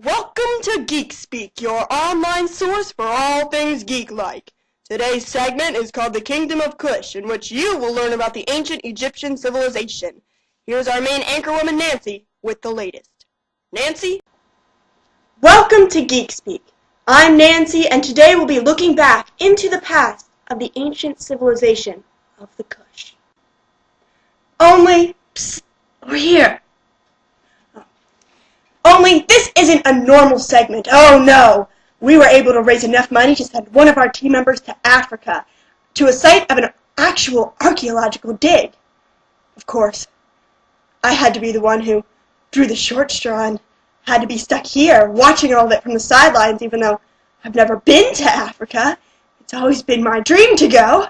Welcome to Geek Speak, your online source for all things geek-like. Today's segment is called The Kingdom of Kush, in which you will learn about the ancient Egyptian civilization. Here's our main anchorwoman, Nancy, with the latest. Nancy? Welcome to Geek Speak. I'm Nancy, and today we'll be looking back into the past of the ancient civilization of the Kush. We're here. Only this isn't a normal segment. Oh no! We were able to raise enough money to send one of our team members to Africa, to a site of an actual archaeological dig. Of course, I had to be the one who drew the short straw and had to be stuck here, watching all of it from the sidelines, even though I've never been to Africa. It's always been my dream to go.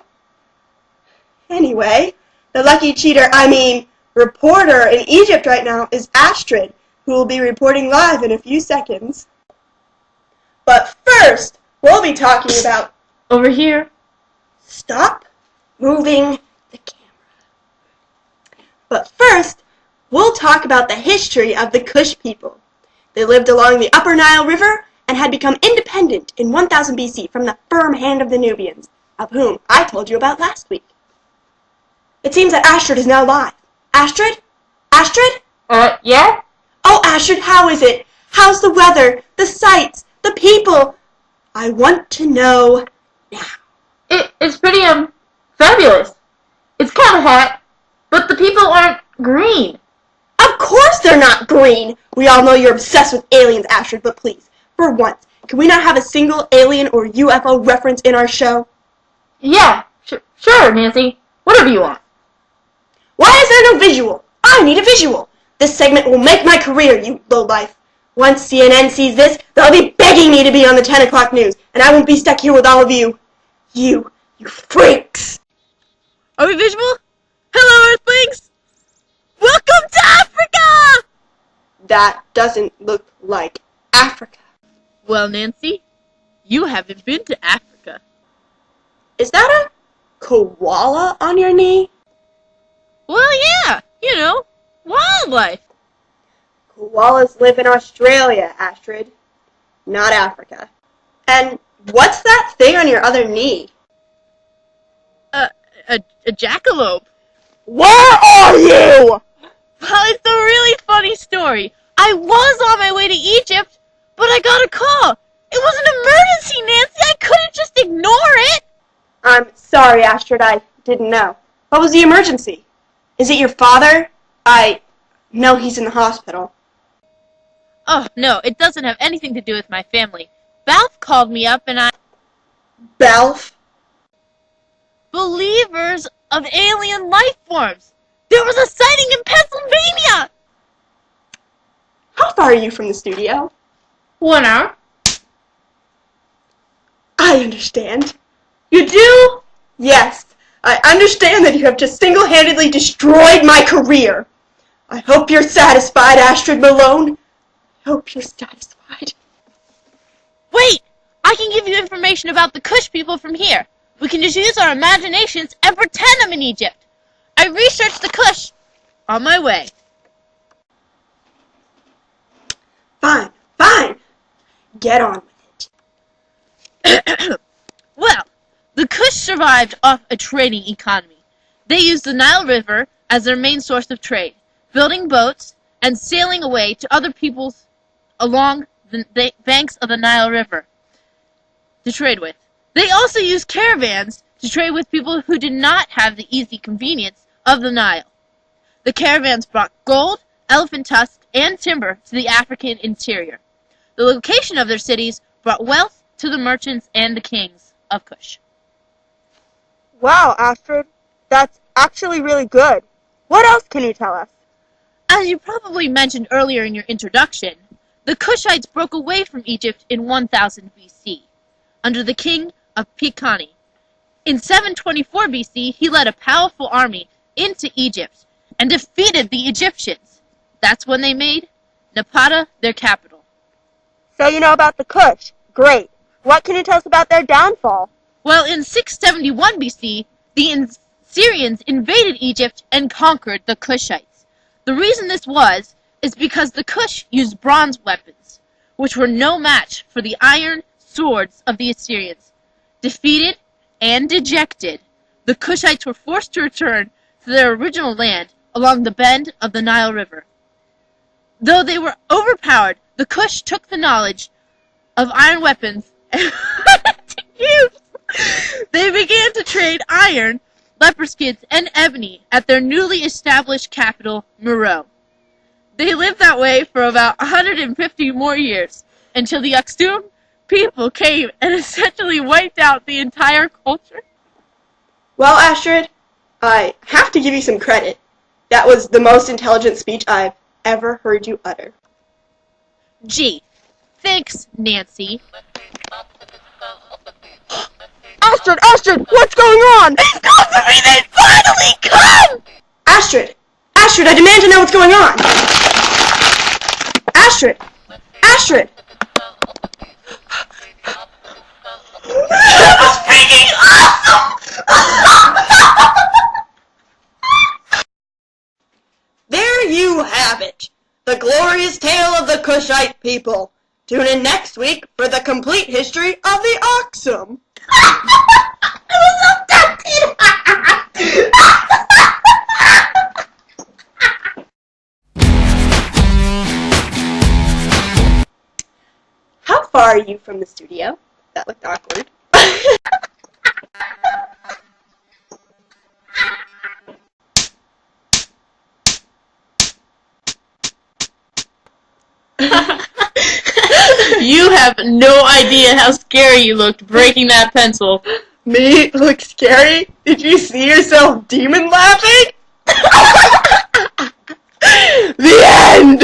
Anyway, the lucky reporter in Egypt right now is Astrid, who will be reporting live in a few seconds. But first, we'll be talking about... Over here. Stop moving the camera. But first, we'll talk about the history of the Kush people. They lived along the Upper Nile River and had become independent in 1000 BC from the firm hand of the Nubians, of whom I told you about last week. It seems that Astrid is now live. Astrid? Astrid? Yeah? Oh, Astrid, how is it? How's the weather, the sights, the people? I want to know now. It's pretty, fabulous. It's kind of hot, but the people aren't green. Of course they're not green! We all know you're obsessed with aliens, Astrid, but please, for once, can we not have a single alien or UFO reference in our show? Yeah, sure, Nancy. Whatever you want. Why is there no visual? I need a visual! This segment will make my career, you lowlife. Once CNN sees this, they'll be begging me to be on the 10 o'clock news, and I won't be stuck here with all of you. You freaks! Are we visual? Hello, Earthlings! Welcome to Africa! That doesn't look like Africa. Well, Nancy, you haven't been to Africa. Is that a koala on your knee? Well, yeah, wildlife. Koalas live in Australia, Astrid, not Africa. And what's that thing on your other knee? A jackalope. Where are you? Well, it's a really funny story. I was on my way to Egypt, but I got a call. It was an emergency, Nancy. I couldn't just ignore it. I'm sorry, Astrid. I didn't know. What was the emergency? Is it your father? I know he's in the hospital. Oh, no, it doesn't have anything to do with my family. Balf called me up and Balf? Believers of alien life forms. There was a sighting in Pennsylvania! How far are you from the studio? 1 hour. I understand. You do? Yes. I understand that you have just single-handedly destroyed my career. I hope you're satisfied, Astrid Malone. I hope you're satisfied. Wait! I can give you information about the Kush people from here. We can just use our imaginations and pretend I'm in Egypt. I researched the Kush. On my way. Fine. Get on with it. Well, the Kush survived off a trading economy. They used the Nile River as their main source of trade, building boats and sailing away to other peoples along the banks of the Nile River to trade with. They also used caravans to trade with people who did not have the easy convenience of the Nile. The caravans brought gold, elephant tusks, and timber to the African interior. The location of their cities brought wealth to the merchants and the kings of Kush. Wow, Astrid. That's actually really good. What else can you tell us? As you probably mentioned earlier in your introduction, the Kushites broke away from Egypt in 1000 BC, under the king of Pikani. In 724 BC, he led a powerful army into Egypt and defeated the Egyptians. That's when they made Napata their capital. So you know about the Kush. Great. What can you tell us about their downfall? Well, in 671 BC, the Syrians invaded Egypt and conquered the Kushites. The reason this was is because the Kush used bronze weapons, which were no match for the iron swords of the Assyrians. Defeated and dejected, the Kushites were forced to return to their original land along the bend of the Nile River. Though they were overpowered, the Kush took the knowledge of iron weapons and to use. They began to trade iron, leopard skins, and ebony at their newly established capital, Meroe. They lived that way for about 150 more years, until the Aksum people came and essentially wiped out the entire culture. Well, Astrid, I have to give you some credit. That was the most intelligent speech I've ever heard you utter. Gee, thanks, Nancy. Astrid, what's going on? They've come for me! They finally come! Astrid, I demand to know what's going on. Astrid! That was freaking awesome! There you have it, the glorious tale of the Kushite people. Tune in next week for the complete history of the Aksum. How far are you from the studio? That looked awkward. You have no idea how scary you looked breaking that pencil. Me? Look scary? Did you see yourself demon laughing? The end!